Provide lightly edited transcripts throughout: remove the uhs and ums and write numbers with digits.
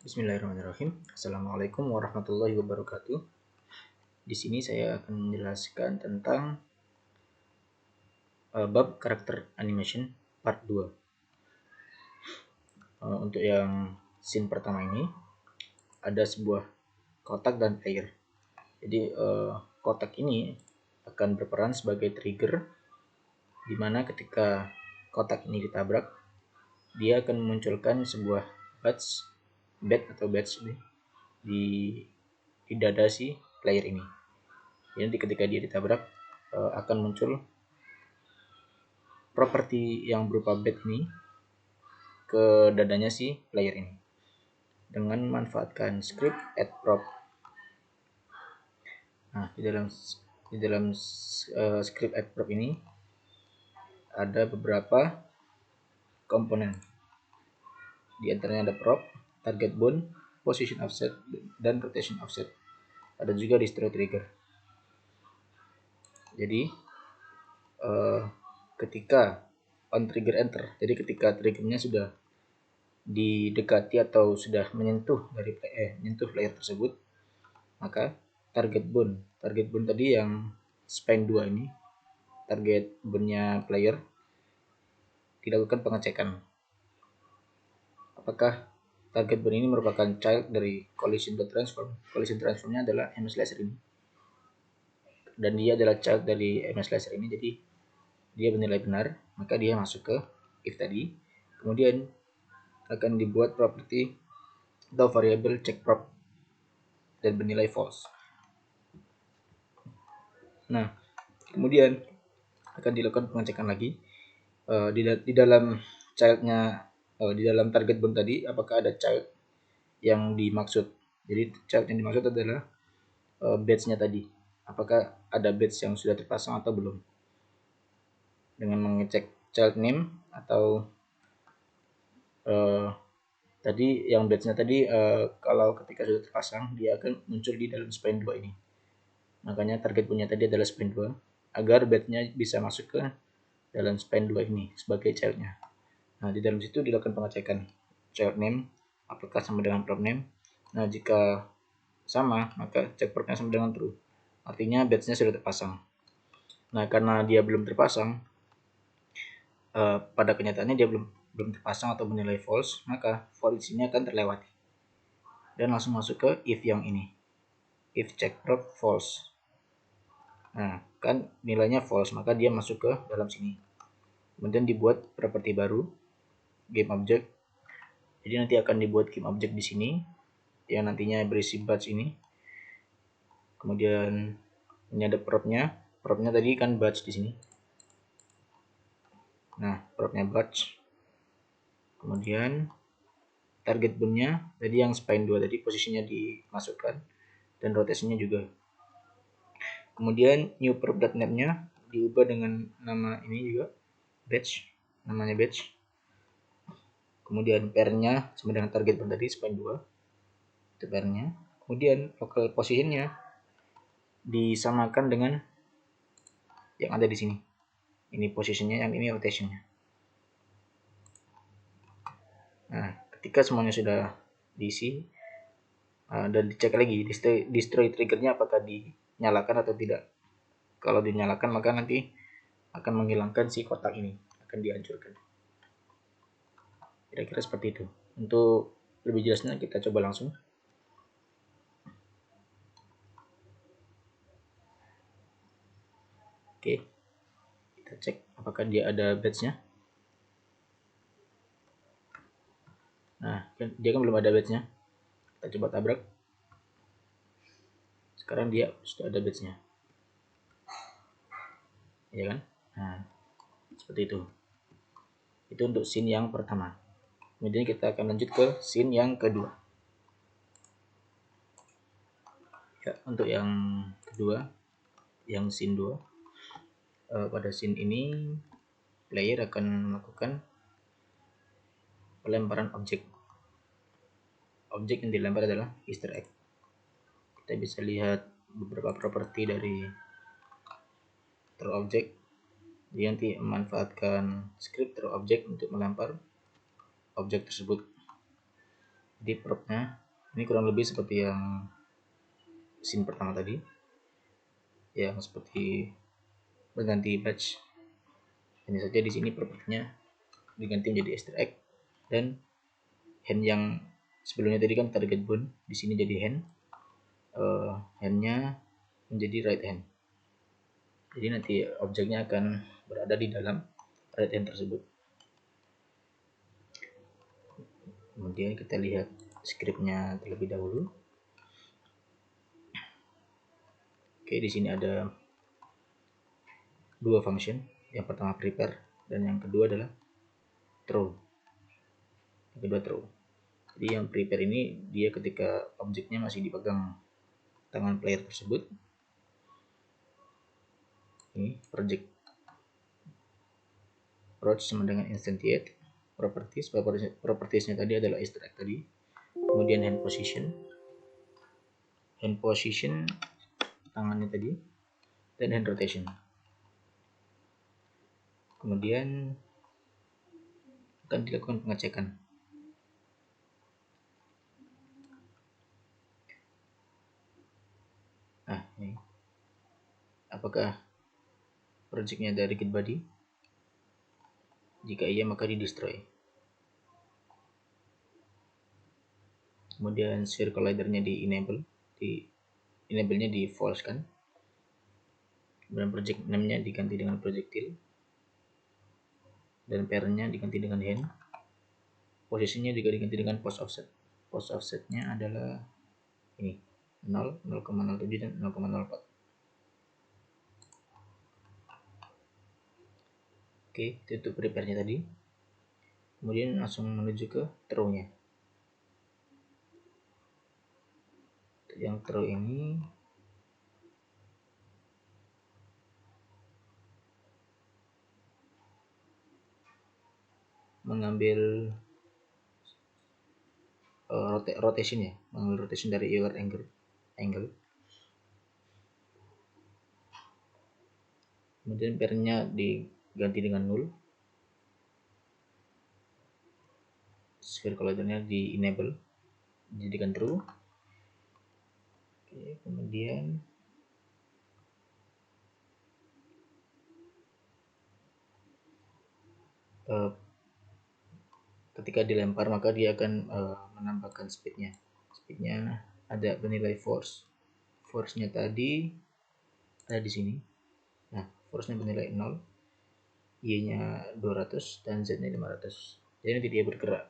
Bismillahirrahmanirrahim. Assalamualaikum warahmatullahi wabarakatuh. Di sini saya akan menjelaskan tentang bab karakter animation part 2. Untuk yang scene pertama ini ada sebuah kotak dan player. Jadi kotak ini akan berperan sebagai trigger di mana ketika kotak ini ditabrak, dia akan memunculkan sebuah badge di dada si player ini. Jadi ketika dia ditabrak akan muncul properti yang berupa badge ini ke dadanya si player ini dengan memanfaatkan script add prop. Nah, di dalam script add prop ini ada beberapa komponen. Di antaranya ada prop, target bone, position offset, dan rotation offset. Ada juga destroy trigger. Jadi ketika on trigger enter, jadi ketika triggernya sudah didekati atau sudah menyentuh player tersebut, maka target bone tadi yang spine 2 ini, target bone-nya player, dilakukan pengecekan apakah target bone ini merupakan child dari collision transform. Collision transformnya adalah MS laser ini, dan dia adalah child dari MS laser ini, jadi dia bernilai benar, maka dia masuk ke if tadi. Kemudian akan dibuat property atau variable check prop dan bernilai false. Nah, kemudian akan dilakukan pengecekan lagi di dalam childnya, di dalam target bone tadi, apakah ada child yang dimaksud. Jadi child yang dimaksud adalah badge-nya tadi, apakah ada badge yang sudah terpasang atau belum, dengan mengecek child name atau tadi yang badge-nya tadi, kalau ketika sudah terpasang dia akan muncul di dalam spine 2 ini. Makanya target punya tadi adalah spine 2 agar badge-nya bisa masuk ke dalam spine 2 ini sebagai child-nya. Nah, di dalam situ dilakukan pengecekan child name apakah sama dengan prop name. Nah, jika sama, maka check prop-nya sama dengan true. Artinya badge-nya sudah terpasang. Nah, karena dia belum terpasang, pada kenyataannya dia belum terpasang atau menilai false, maka for each ini akan terlewati dan langsung masuk ke if yang ini, if check prop false. Nah, kan nilainya false, maka dia masuk ke dalam sini. Kemudian dibuat properti baru, game object. Jadi nanti akan dibuat game object di sini yang nantinya berisi badge ini. Kemudian ini ada propnya. Propnya tadi kan badge di sini. Nah, propnya badge. Kemudian target bone-nya tadi yang spine 2 tadi, posisinya dimasukkan dan rotasinya juga. Kemudian new prop.net-nya diubah dengan nama ini juga, badge, namanya badge. Kemudian pair-nya sama dengan target bone tadi, spine 2, itu pair-nya. Kemudian local position-nya disamakan dengan yang ada di sini. Ini posisinya, yang ini rotation-nya. Nah, ketika semuanya sudah diisi dan dicek lagi destroy triggernya apakah dinyalakan atau tidak. Kalau dinyalakan, maka nanti akan menghilangkan si kotak ini, akan dihancurkan. Kira-kira seperti itu. Untuk lebih jelasnya kita coba langsung. Oke, kita cek apakah dia ada badge-nya. Nah, dia kan belum ada badge-nya. Kita coba tabrak. Sekarang dia sudah ada badge-nya, ya kan? Nah, seperti itu. Itu untuk scene yang pertama. Kemudian kita akan lanjut ke scene yang kedua. Ya, untuk yang kedua, yang scene 2, pada scene ini player akan melakukan pelemparan objek. Objek yang dilempar adalah Easter egg. Kita bisa lihat beberapa properti dari throw object. Dia nanti memanfaatkan script throw object untuk melempar objek tersebut. Jadi propnya ini kurang lebih seperti yang scene pertama tadi, yang seperti berganti batch. Hanya saja di sini propertinya diganti menjadi Easter egg, dan hand yang sebelumnya tadi kan target bone, di sini jadi hand, handnya menjadi right hand. Jadi nanti objeknya akan berada di dalam right hand tersebut. Kemudian kita lihat scriptnya terlebih dahulu. Oke, di sini ada dua function. Yang pertama prepare dan yang kedua adalah throw. Yang kedua throw. Jadi yang prepare ini dia ketika objeknya masih dipegang tangan player tersebut. Ini project approach sama dengan instantiate. Propertiesnya tadi adalah Easter egg tadi. Kemudian hand position tangannya tadi, dan hand rotation. Kemudian akan dilakukan pengecekan. Nah, ini apakah projectnya ada rigid body? Jika iya, maka di destroy. Kemudian sphere collider-nya di enable-nya di false kan. Kemudian project name-nya diganti dengan projectile, dan pair-nya diganti dengan hand. Posisinya juga diganti dengan post offset. Post offset-nya adalah ini 0, 0,07 dan 0,04. Oke, itu prepare-nya tadi. Kemudian langsung menuju ke throw-nya. Yang throw ini mengambil rotation ya, mengambil rotation dari your angle. Kemudian pair-nya diganti dengan 0. Sphere collider-nya di enable, dijadikan true. Oke, kemudian ketika dilempar maka dia akan menambahkan speednya ada bernilai force-nya tadi ada di sini. Nah, force-nya bernilai 0, y-nya 200 dan z-nya 500. Jadi nanti dia bergerak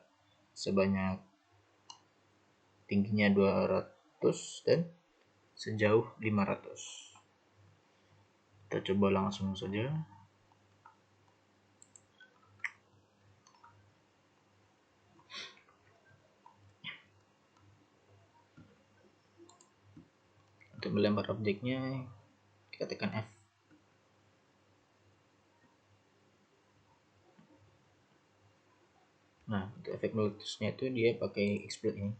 sebanyak tingginya 200 dan sejauh 500. Kita coba langsung saja. Untuk melempar objeknya kita tekan F. Nah, untuk efek meletusnya itu dia pakai explode ini,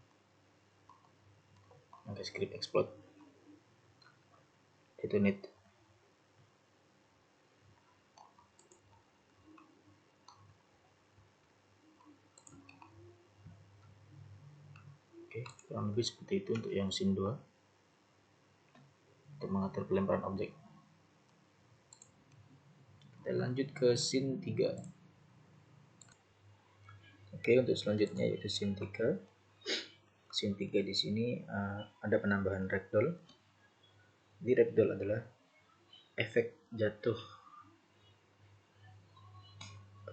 pakai script explode detonate. Oke, kurang lebih seperti itu untuk yang scene 2 untuk mengatur pelemparan objek. Kita lanjut ke scene 3. Oke, untuk selanjutnya yaitu scene 3. Scene 3 di sini ada penambahan ragdoll. Jadi ragdoll adalah efek jatuh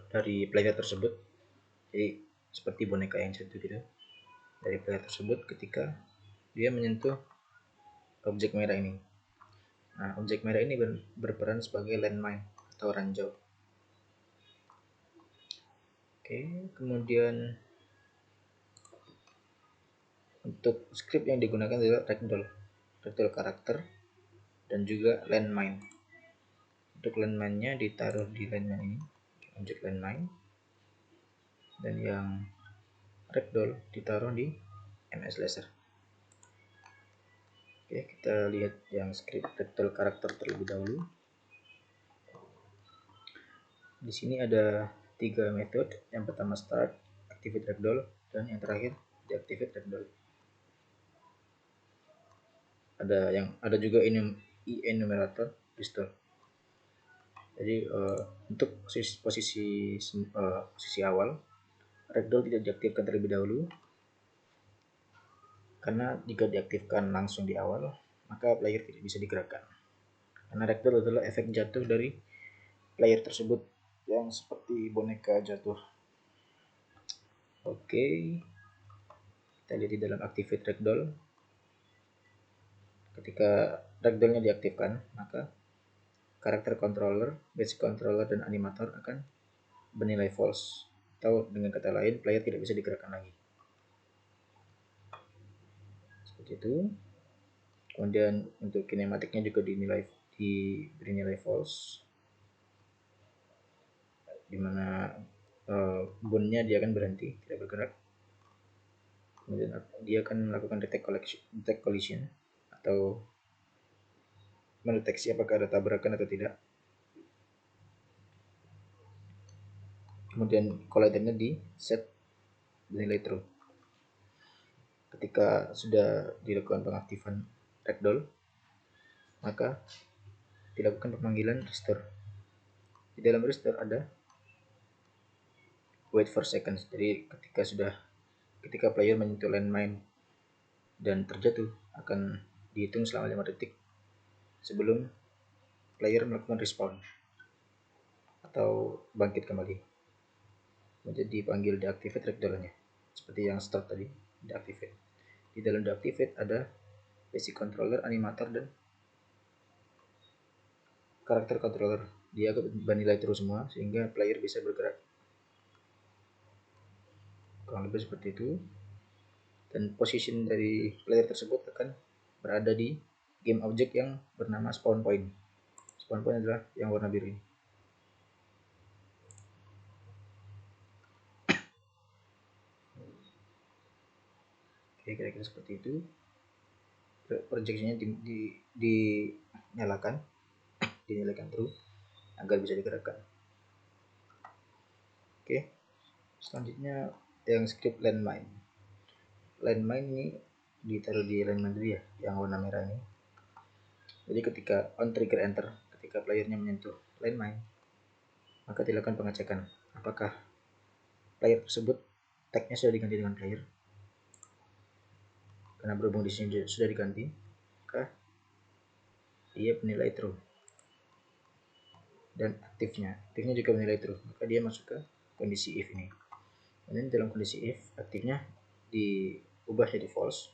dari player tersebut. Jadi seperti boneka yang jatuh gitu dari player tersebut ketika dia menyentuh objek merah ini. Nah, objek merah ini berperan sebagai landmine atau ranjau. Oke, kemudian untuk script yang digunakan adalah ragdoll karakter dan juga landmine. Untuk landmine-nya ditaruh di landmine ini, objek landmine, dan yang ragdoll ditaruh di MS laser. Oke, kita lihat yang script ragdoll karakter terlebih dahulu. Di sini ada 3 metode. Yang pertama start, activate ragdoll, dan yang terakhir deactivate ragdoll. Ada juga enumerator restore. Jadi untuk posisi awal ragdoll tidak diaktifkan terlebih dahulu, karena jika diaktifkan langsung di awal maka player tidak bisa digerakkan, karena ragdoll adalah efek jatuh dari player tersebut yang seperti boneka jatuh. Oke, kita lihat di dalam activate ragdoll. Ketika ragdollnya diaktifkan, maka karakter controller, basic controller, dan animator akan bernilai false, atau dengan kata lain player tidak bisa digerakkan lagi. Seperti itu. Kemudian untuk kinematiknya juga diberi nilai false, dimana gunnya dia akan berhenti, tidak bergerak. Kemudian dia akan melakukan detect collision atau mendeteksi apakah ada tabrakan atau tidak. Kemudian collidernya di set nilai true. Ketika sudah dilakukan pengaktifan ragdoll, maka dilakukan pemanggilan restore. Di dalam restore ada wait for seconds. Jadi ketika player menyentuh landmine dan terjatuh, akan dihitung selama 5 detik sebelum player melakukan respawn atau bangkit kembali. Kemudian dipanggil deactivate ragdollnya, seperti yang start tadi, deactivate. Di dalam deactivate ada basic controller, animator, dan karakter controller. Dia bernilai true semua sehingga player bisa bergerak. Kurang lebih seperti itu. Dan position dari player tersebut akan berada di game object yang bernama spawn point. Spawn point adalah yang warna biru ini. Oke, kira-kira seperti itu. Projectionnya dinyalakan, dinyalakan true agar bisa digerakkan. Oke, selanjutnya yang script landmine. Landmine ini ditaruh di landmine dulu ya, yang warna merah ini. Jadi ketika on trigger enter, ketika playernya menyentuh landmine, maka dilakukan pengecekan apakah player tersebut tagnya sudah diganti dengan player. Karena berhubung di sini sudah diganti, maka dia bernilai true. Dan aktifnya juga bernilai true, maka dia masuk ke kondisi if ini. Kemudian dalam kondisi if, aktifnya diubah jadi false.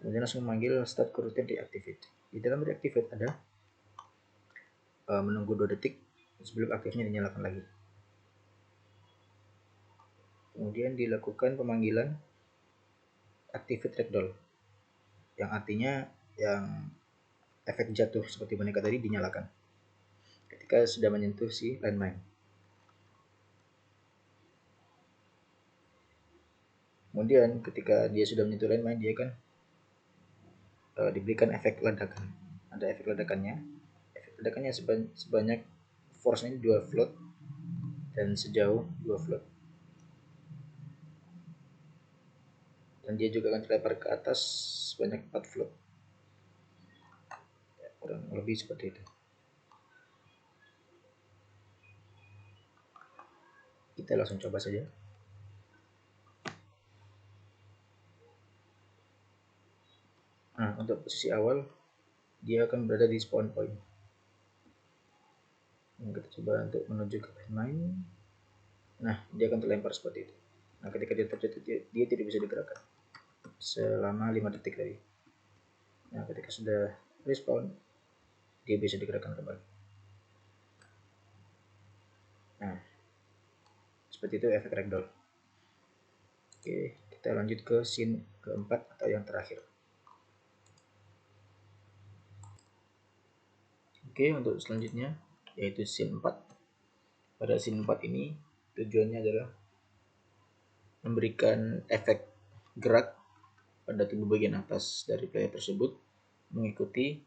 Kemudian langsung memanggil start coroutine deactivate. Di dalam deactivate ada menunggu 2 detik sebelum aktifnya dinyalakan lagi. Kemudian dilakukan pemanggilan activate ragdoll, yang artinya yang efek jatuh seperti boneka tadi dinyalakan ketika sudah menyentuh si landmine. Kemudian ketika dia sudah menyentuh landmine, dia akan diberikan efek ledakan. Ada efek ledakannya. Efek ledakannya sebanyak force-nya 2 float dan sejauh 2 float. Dan dia juga akan terlempar ke atas sebanyak 4 float. Ya, kurang lebih seperti itu. Kita langsung coba saja. Nah, untuk posisi awal dia akan berada di spawn point. Nah, kita coba untuk menuju ke landmine. Nah, dia akan terlempar seperti itu. Nah, ketika dia terjatuh, dia tidak bisa digerakkan selama 5 detik tadi. Nah, ketika sudah respawn, dia bisa digerakkan kembali. Nah, seperti itu efek ragdoll. Oke, kita lanjut ke scene keempat atau yang terakhir. Oke, untuk selanjutnya yaitu scene 4. Pada scene 4 ini tujuannya adalah memberikan efek gerak pada tubuh bagian atas dari player tersebut mengikuti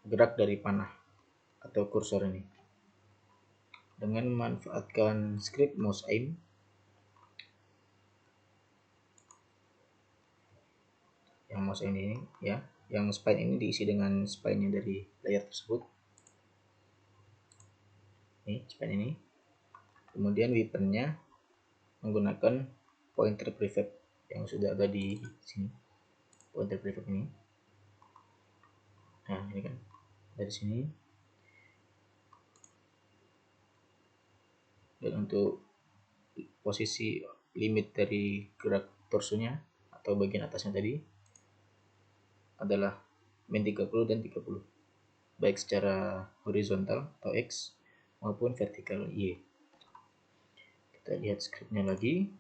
gerak dari panah atau kursor ini. Dengan memanfaatkan script mouse aim, mouse ini ya, yang spine ini diisi dengan spine-nya dari layer tersebut. Ini spine ini. Kemudian weapon-nya menggunakan pointer prefab yang sudah ada di sini. Pointer prefab ini. Nah, ini kan dari sini. Dan untuk posisi limit dari gerak torsonya atau bagian atasnya tadi adalah min 30 dan 30, baik secara horizontal atau X maupun vertikal Y. Kita lihat scriptnya lagi.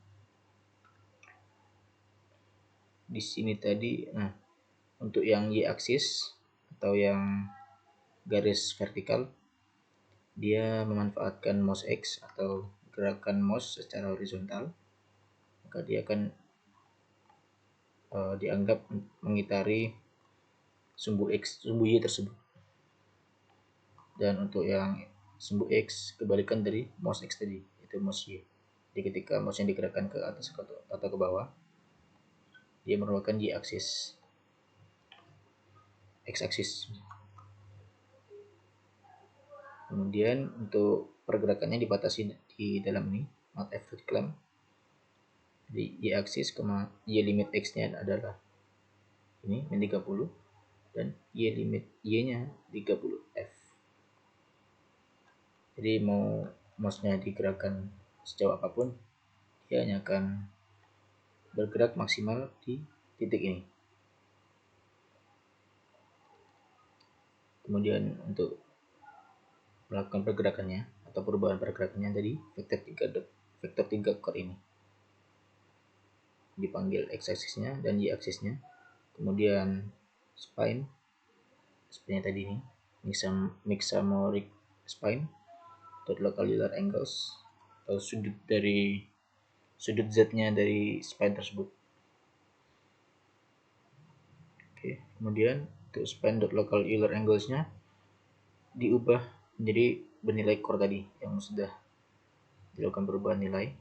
Di sini tadi, nah untuk yang Y aksis atau yang garis vertikal, dia memanfaatkan mouse X atau gerakan mouse secara horizontal, maka dia akan dianggap mengitari sumbu X, sumbu Y tersebut. Dan untuk yang sumbu X kebalikan dari mouse X tadi, itu mouse Y. Jadi ketika mouse yang digerakkan ke atas atau ke bawah, dia merupakan Y aksis, X aksis. Kemudian untuk pergerakannya dibatasi di dalam ini, not effort clamp. Jadi Y aksis, Y limit X-nya adalah ini min 30 dan Y limit Y-nya 30 F. Jadi mau mouse-nya digerakkan sejauh apapun, dia hanya akan bergerak maksimal di titik ini. Kemudian untuk melakukan pergerakannya atau perubahan pergerakannya tadi, vektor 3 core ini dipanggil X aksisnya dan Y aksisnya. Kemudian spine tadi ini mixamoric spine, dot local euler angles atau sudut Z-nya dari spine tersebut. Oke, kemudian untuk spine dot local euler angles-nya diubah menjadi bernilai core tadi yang sudah dilakukan perubahan nilai.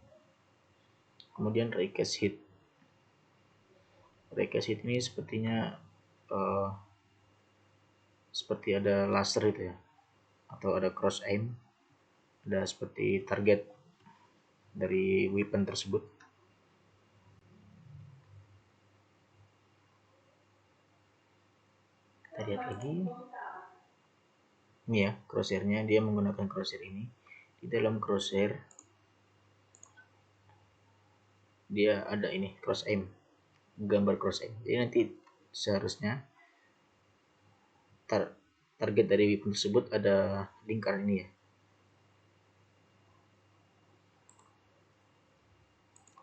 Kemudian raycast hit. Raycast hit ini sepertinya seperti ada laser itu ya, atau ada cross aim, ada seperti target dari weapon tersebut. Kita lihat lagi. Ini ya crosshair-nya, dia menggunakan crosshair ini. Di dalam crosshair dia ada ini cross aim, gambar cross aim. Jadi nanti seharusnya target dari weapon tersebut ada lingkaran ini ya.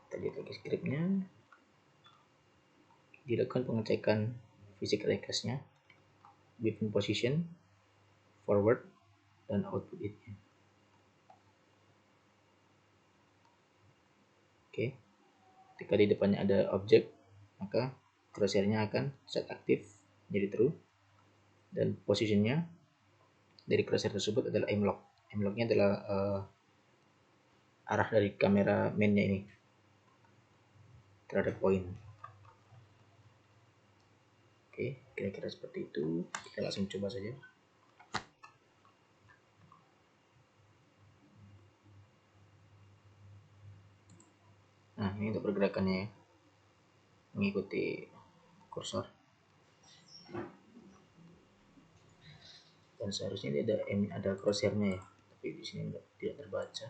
Kita lihat lagi scriptnya. Dilakukan pengecekan fisik raycast-nya, weapon position, forward, dan output it-nya. Oke, ketika di depannya ada objek, maka crosshair-nya akan set aktif jadi true, dan posisinya dari crosshair tersebut adalah aim lock. Aim lock-nya adalah arah dari kamera main-nya ini terhadap poin. Oke, kira-kira seperti itu. Kita langsung coba saja. Nah, ini untuk pergerakannya ya, mengikuti kursor. Dan seharusnya dia ada crosshair-nya ya, tapi di sini tidak terbaca.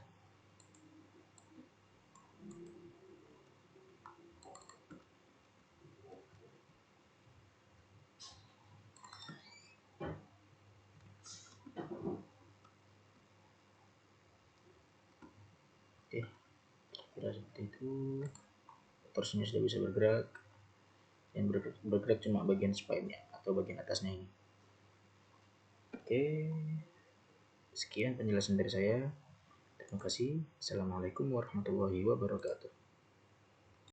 Oke, kira seperti itu. Torsinya sudah bisa bergerak. Yang bergerak cuma bagian spine-nya atau bagian atasnya ini. Oke, sekian penjelasan dari saya. Terima kasih. Assalamualaikum warahmatullahi wabarakatuh.